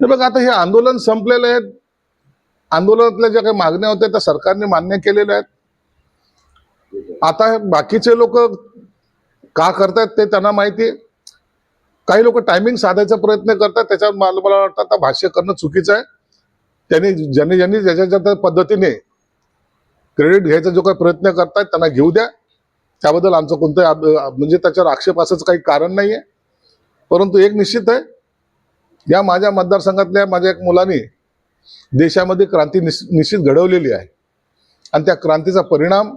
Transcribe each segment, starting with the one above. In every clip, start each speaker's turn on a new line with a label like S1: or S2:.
S1: हे बघा, आता हे आंदोलन संपलेलं आहे. आंदोलनातल्या ज्या काही मागण्या होत्या त्या सरकारने मान्य केलेल्या आहेत. आता बाकीचे लोक का करतायत ते त्यांना माहिती आहे. काही लोक टायमिंग साधायचा प्रयत्न करतात, त्याच्यावर मला वाटतं आता भाष्य करणं चुकीचं आहे. त्यांनी ज्यांनी ज्याच्या पद्धतीने क्रेडिट घ्यायचा जो काही प्रयत्न करतायत त्यांना घेऊ द्या. त्याबद्दल आमचं कोणतं म्हणजे त्याच्यावर आक्षेप असायचं काही कारण नाहीये. परंतु एक निश्चित आहे, या माझ्या मतदारसंघातल्या माझ्या एक मुलाने देशामध्ये क्रांती निश्चित घडवलेली आहे आणि त्या क्रांतीचा परिणाम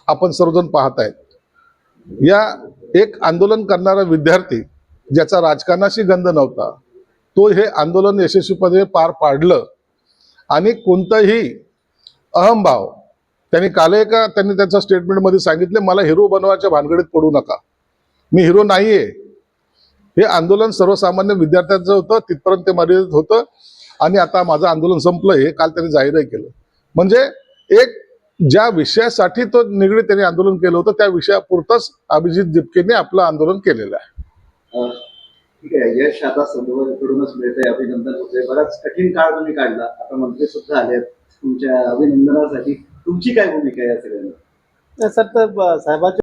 S1: आपण सर्वजण पाहत आहेत. या एक आंदोलन करणारा विद्यार्थी ज्याचा राजकारणाशी गंध नव्हता, तो हे आंदोलन यशस्वीपणे पार पाडलं आणि कोणताही अहंभाव त्यांनी त्यांनी त्यांच्या स्टेटमेंटमध्ये सांगितले, मला हिरो बनवायच्या भानगडीत पडू नका, मी हिरो नाहीये. हे आंदोलन सर्वसामान्य विद्यार्थ्यांचं होतं, तिथपर्यंत ते मर्यादित होतं आणि आता माझं आंदोलन संपलं हे काल त्यांनी जाहीरही केलं. म्हणजे एक ज्या विषयासाठी तो निगडीत त्यांनी आंदोलन केलं होतं त्या विषयापुरतच अभिजित दिपकेने आपलं आंदोलन केलेलं आहे.
S2: ठीक आहे, यश आता समोरकडूनच मिळतंय, अभिनंदन होते. बराच कठीण काळ तुम्ही काढला, आता मंत्री सुद्धा आले तुमच्या अभिनंदनासाठी. तुमची काय भूमिका आहे या सगळ्यांना?
S3: सर, तर साहेबांच्या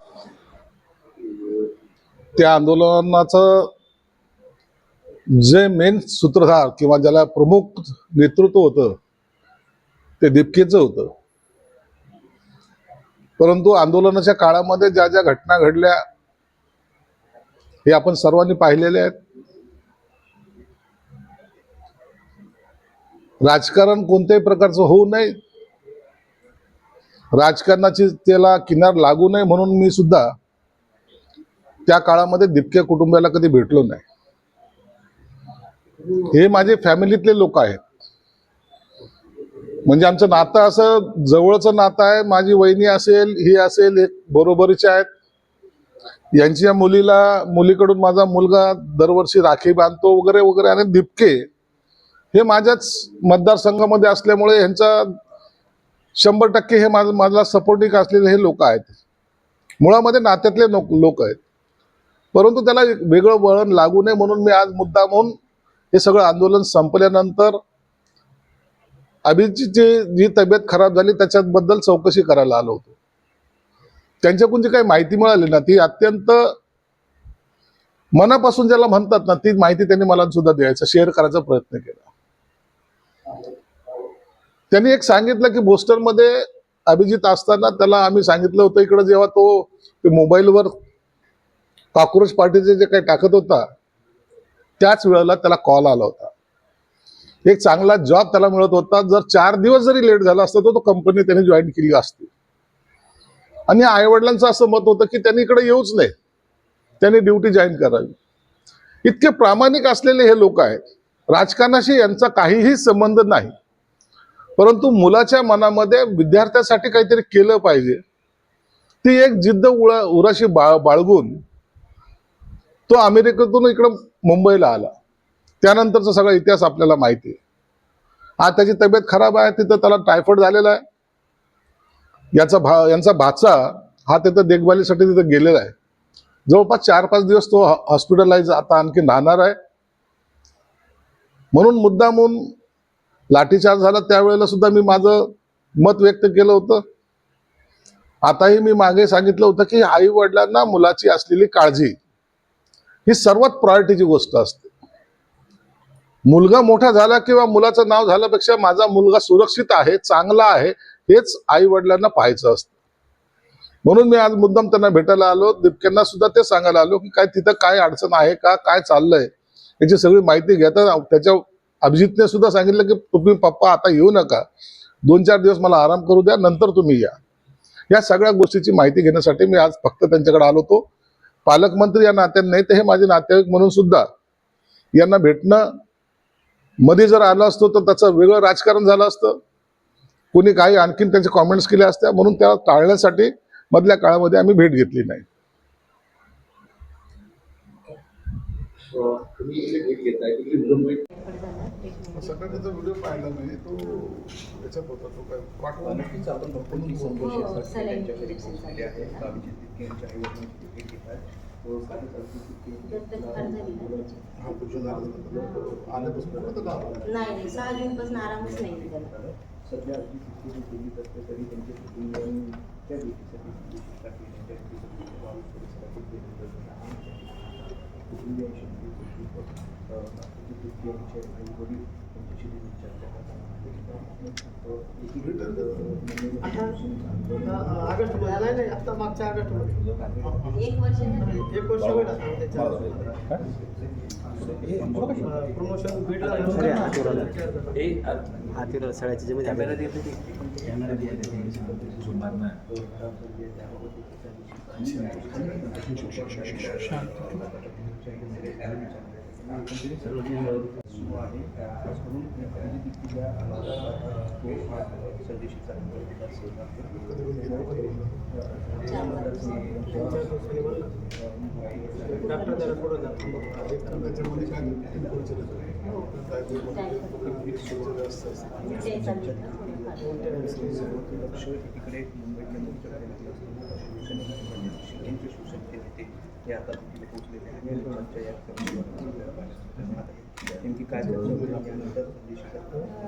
S1: त्या आंदोलनाचं जे मेन सूत्रधार किंवा ज्याला प्रमुख नेतृत्व होतं ते दिपकेचं होतं. परंतु आंदोलनाच्या काळामध्ये ज्या ज्या घटना घडल्या हे आपण सर्वांनी पाहिलेले आहेत. राजकारण कोणत्याही प्रकारचं होऊ नये, राजकारणाची त्याला किनार लागू नये म्हणून मी सुद्धा त्या काळामध्ये दिपके कुटुंबाला कधी भेटलो नाही. हे माझे फॅमिलीतले लोक आहेत, म्हणजे आमचं नातं असं जवळचं नातं आहे. माझी वहिनी असेल, ही असेल, एक बरोबरीचे आहेत. यांची या मुलीकडून माझा मुलगा दरवर्षी राखी बांधतो वगैरे वगैरे. आणि दिपके हे माझ्याच मतदारसंघामध्ये असल्यामुळे ह्यांचा 100% हे माझा सपोर्टिंग असलेले हे लोक आहेत. मुळामध्ये नात्यातले लोक आहेत. परंतु त्याला वेगळं वळण लागू नये म्हणून मी आज मुद्दामहून हे सगळं आंदोलन संपल्यानंतर अभिजीतची जी तब्येत खराब झाली त्याच्याबद्दल चौकशी करायला आलो होतो. त्यांच्याकडून जी काही माहिती मिळाली ना, ती अत्यंत मनापासून ज्याला म्हणतात ना, ती माहिती त्यांनी मला सुद्धा द्यायचा, शेअर करायचा प्रयत्न केला. त्यांनी एक सांगितलं की बोस्टनमध्ये अभिजित असताना त्याला आम्ही सांगितलं होतं, इकडे जेव्हा तो मोबाईलवर कॉक्रोच पार्टीचे जे काही टाकत होता त्याच वेळेला त्याला कॉल आला होता. एक चांगला जॉब त्याला मिळत होता. जर 4 दिवस जरी लेट झाला असता तर तो कंपनी त्याने जॉईन केली असती. आणि आईवडिलांचं असं मत होतं की त्यांनी इकडे येऊच नये, त्यांनी ड्युटी जॉईन करावी. इतके प्रामाणिक असलेले हे लोक आहेत. राजकारणाशी यांचा काहीही संबंध नाही, परंतु मुलाच्या मनामध्ये विद्यार्थ्यासाठी काहीतरी केलं पाहिजे, ती एक जिद्द उराशी बाळगून तो अमेरिकेतून इकडं मुंबईला आला. त्यानंतरचा सगळा इतिहास आपल्याला माहिती आहे. आज त्याची तब्येत खराब आहे, तिथं त्याला टायफॉइड झालेला आहे. यांचा भाचा हा तिथं देखभालीसाठी तिथं गेलेला आहे. जवळपास 4-5 दिवस तो हॉस्पिटलाइज आता आणखी राहणार आहे. म्हणून मुद्दामून लाठीचार्ज झाला त्यावेळेला सुद्धा मी माझं मत व्यक्त केलं होतं. आताही मी मागे सांगितलं होतं की आई वडिलांना मुलाची असलेली काळजी ही सर्वात प्रायोरिटीची गोष्ट असते. मुलगा मोठा झाला किंवा मुलाचं नाव झाल्यापेक्षा माझा मुलगा सुरक्षित आहे, चांगला आहे, हेच आई वडिलांना पाहायचं असतं. म्हणून मी आज मुद्दाम त्यांना भेटायला आलो. दिपकेंना सुद्धा ते सांगायला आलो की काय तिथं काय अडचण आहे का, काय चाललंय याची सगळी माहिती घेता. त्याच्या अभिजितने सुद्धा सांगितलं की तुम्ही पप्पा आता येऊ नका, 2-4 दिवस मला आराम करू द्या, नंतर तुम्ही या. या सगळ्या गोष्टीची माहिती घेण्यासाठी मी आज फक्त त्यांच्याकडे आलो होतो. पालकमंत्री या नात्याने नाही तर हे माझे नातेवाईक म्हणून सुद्धा यांना भेटणं, मध्ये जर आलं असतो तर त्याचं वेगळं राजकारण झालं असतं, कोणी काही आणखीन त्यांचे कॉमेंट्स केल्या असत्या. म्हणून त्याला टाळण्यासाठी मधल्या काळामध्ये आम्ही भेट घेतली नाही. सगळ्यांचा व्हिडिओ पाहिला नाही, तो त्याच्यात होता, तो काय पाठवा
S4: नक्कीच आपण डॉक्टर संतोष त्यांच्या घरी पोहोचलेले आहेत. अभिजित दिपके यांच्या आईवडिलांची भेट घेत आहेत.
S3: दत्तक फार झाली ना त्याची.
S1: हा पूजन आल्यापासून आता गावाला.
S3: नाही नाही 6 जूनपासून आरामच नाही त्याला.
S2: सध्या अगदी किती केली असते तरी त्यांचे कुटुंबियांनी त्या दिवशीसाठी शिक्षा केली कुटुंबियांशी कुटुंबियांचे आई वडील त्यांच्याशी चर्चा
S4: ऑगस्ट मध्ये नाही आता मागच्या ऑगस्ट मध्ये
S3: 1 वर्ष झालं.
S4: 1 वर्ष होईल आता त्याच्या प्रमोशन भेटला
S5: हातीवर सळ्याची जमीन
S4: डॉक्टर जरा पुढे जातो.
S1: त्याच्यामध्ये काय काय
S3: ते चालले ना थोडेफार.
S2: तिकडे ते आता पोहोचलेले नेमकी काय त्यानंतर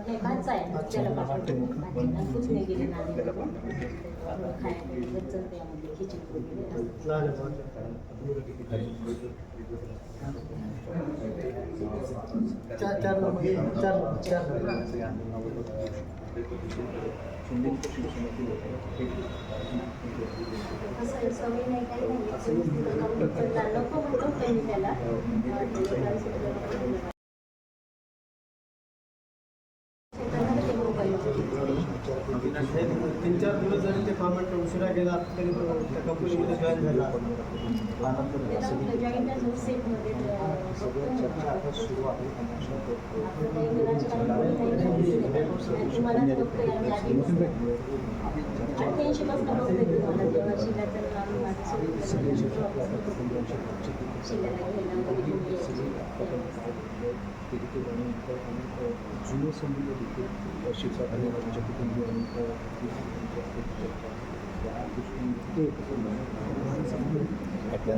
S3: नाही भाचा आहे ना, त्याला पाठवतो. भाचीला पुसणे गेले नांदेडला. खायला वचन त्यामध्ये खिचडी वगैरे.
S4: लहान आहे. चार
S3: असं सवय नाही काही नाही. नको म्हणतो होते मी त्याला.
S4: तीन चार दिवस जरी ते कामात उशिरा गेला तरी त्या कंपनीमध्ये जॉईन झाला.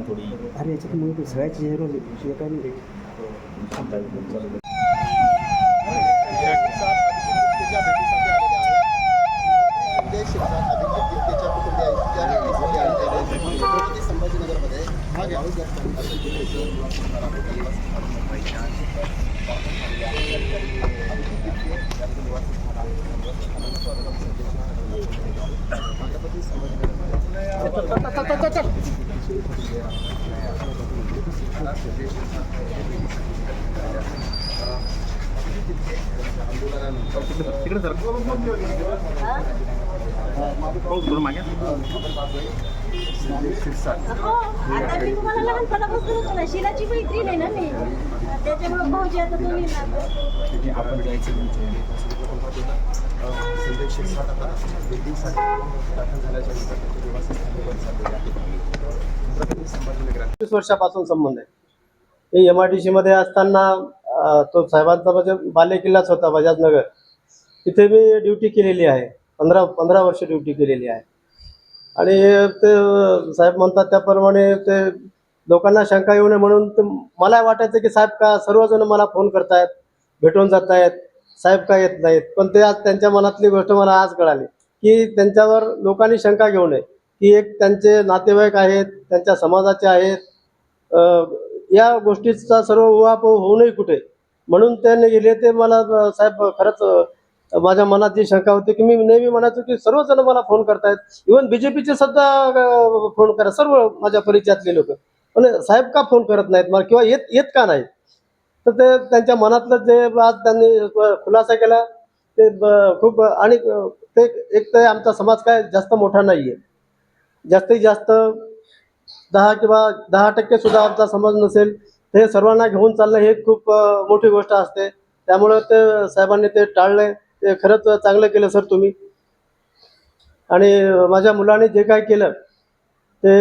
S5: थोडी अरे याच्यात सगळ्याची झेरो काय नाही
S6: संभाजीनगरमध्ये
S2: तिकडे सर मागे
S3: आता मी तुम्हाला लहानपणापासून ना शिलाची मैत्रीण आहे ना मी, त्याच्यामुळे भाऊजी आता तुम्ही
S5: आपण जायचं
S6: संजय शिरसाट आता बिल्डिंगसाठी दाखल झाल्याच्या नंतर त्याचे निवासस्थानी बंद झालेले आहे. छत्रपती संभाजीनगरात
S4: 25 वर्षापासून संबंध आहे. हे MIDC मध्ये असताना तो साहेबांचा म्हणजे बालेकिल्लाच होता बजाजनगर. तिथे मी ड्युटी केलेली आहे. 15 वर्ष ड्युटी केलेली आहे. आणि ते साहेब म्हणतात त्याप्रमाणे ते लोकांना शंका येऊ नये म्हणून ते मला वाटायचं की साहेब का सर्वजण मला फोन करतायत, भेटून जात आहेत, साहेब का येत नाहीत. पण ते आज त्यांच्या मनातली गोष्ट मला आज कळाली की त्यांच्यावर लोकांनी शंका घेऊ नये की एक त्यांचे नातेवाईक आहेत, त्यांच्या समाजाचे आहेत, या गोष्टीचा सर्व उहापोह होऊ नये कुठे म्हणून त्यांनी गेले. ते मला साहेब खरंच माझ्या मनात जी शंका होती की मी नेहमी म्हणायचो की सर्वजण मला फोन करतायत, इव्हन BJPचे सुद्धा फोन करा, सर्व माझ्या परिचयातले लोक, पण साहेब का फोन करत नाहीत मला किंवा येत का नाहीत. तर ते त्यांच्या मनातलं जे आज त्यांनी खुलासा केला ते खूप. आणि ते एक तर आमचा समाज काय जास्त मोठा नाही आहे, जास्तीत जास्त 10 किंवा 10% सुद्धा आमचा समाज नसेल. हे सर्वांना घेऊन चालणं हे खूप मोठी गोष्ट असते. त्यामुळे ते साहेबांनी ते टाळले. ते खरंच चांगलं केलं सर तुम्ही. आणि माझ्या मुलाने जे काय केलं ते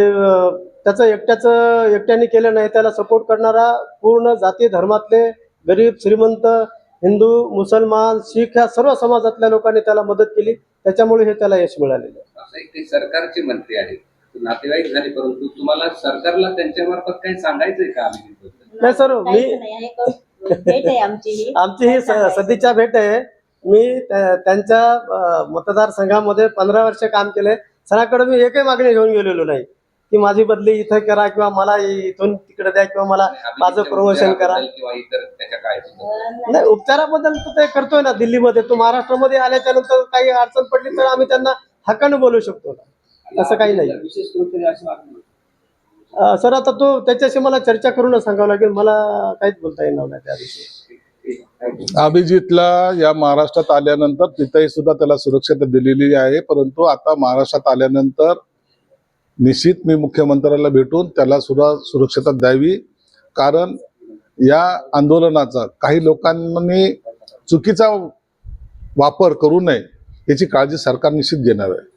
S4: त्याचं एकट्याने केलं नाही. त्याला सपोर्ट करणारा पूर्ण जाती धर्मातले गरीब श्रीमंत हिंदू मुसलमान शीख या सर्व समाजातल्या लोकांनी त्याला मदत केली. त्याच्यामुळे हे त्याला यश मिळालेलं आहे.
S7: असं एक ते सरकारचे मंत्री आहेत, नातेवाईक झाले, परंतु तुम्हाला सरकारला त्यांच्या मार्फत काही सांगायचंय का अभिजितबद्दल?
S4: नाही सर,
S3: काहीच नाही. एक भेट आहे आमची ही.
S4: आमची ही सध्याच्या भेट आहे. मी त्यांच्या मतदारसंघामध्ये 15 वर्ष काम केले. सरांकडे मी एकही मागणी घेऊन गेलेलो नाही की माझी बदली इथं करा किंवा मला इथून तिकडे द्या किंवा मला माझं प्रमोशन करा.
S7: किंवा इतर त्याच्या काय
S4: नाही, उपचाराबद्दल तर ते करतोय ना दिल्लीमध्ये. तो महाराष्ट्रामध्ये आल्याच्या नंतर काही अडचण पडली तर आम्ही त्यांना हक्काने बोलू शकतो ना, असं काही नाही.
S7: विशेष करून तरी अशी मागणी
S4: सर आता तो त्याच्याशी मला चर्चा करूनच सांगावं लागेल. मला काहीच बोलता येणार नाही त्या दिवशी.
S1: अभिजितला या महाराष्ट्रात आल्यानंतर तिथेही सुद्धा त्याला सुरक्षितता दिलेली आहे, परंतु आता महाराष्ट्रात आल्यानंतर निश्चित मी मुख्यमंत्र्याला भेटून त्याला सुद्धा सुरक्षितता द्यावी. कारण या आंदोलनाचा काही लोकांनी चुकीचा वापर करू नये याची काळजी सरकार निश्चित घेणार आहे.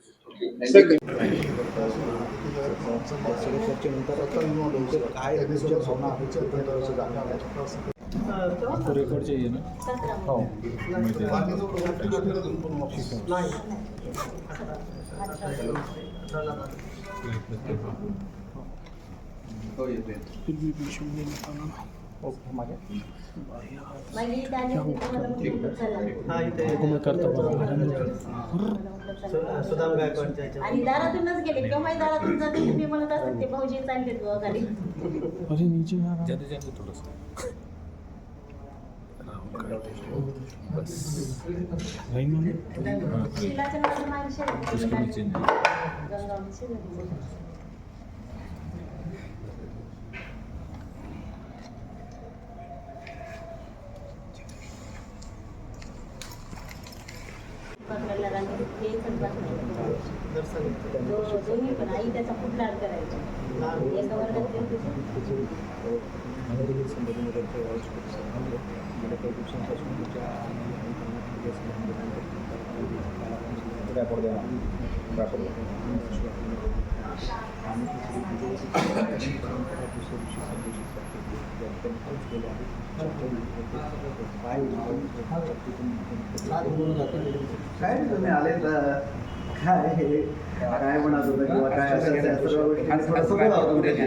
S3: आणि दारातूनच गेले किंवा दारातून जाते मी म्हणत असत ते भाऊजी चालले खाली. शिलाच्या नावानं माणसं आहेत. गंगावची बघायला राहते हे पण दोन्ही पण आई त्याचा खूप लाड करायची. एका वर्गात
S2: काय तुम्ही आले काय म्हणत होता किंवा काय असं सर्व गोष्टी